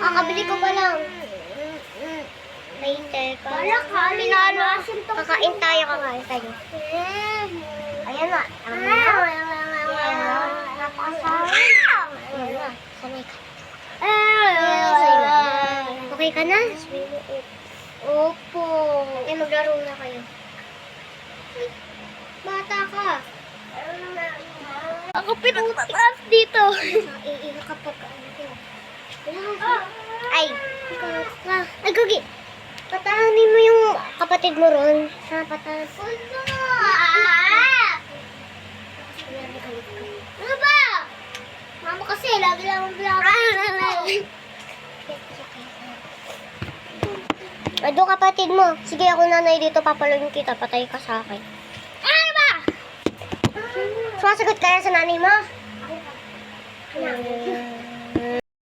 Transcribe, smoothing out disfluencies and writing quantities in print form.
Kakabili ko pa lang. Later pa. Kakain tayo. Ayan na. Napakasarap. Ayan na. Sanay ka. Okay ka na? Opo. Eh, maglaro na kayo. Bata ka. Ako pinutas dito. Iiyak kapag ano ko. Ay. Ay, Gugi. Patahanin mo yung kapatid mo ron. Ha, patahan. Ano ba? Mama kasi, lagi lang ang vlog. Doon kapatid mo. Sige, ako nanay dito. Papaluin kita. Patay ka sa akin. Ano ba? Sumasagot ka na sa nanay mo?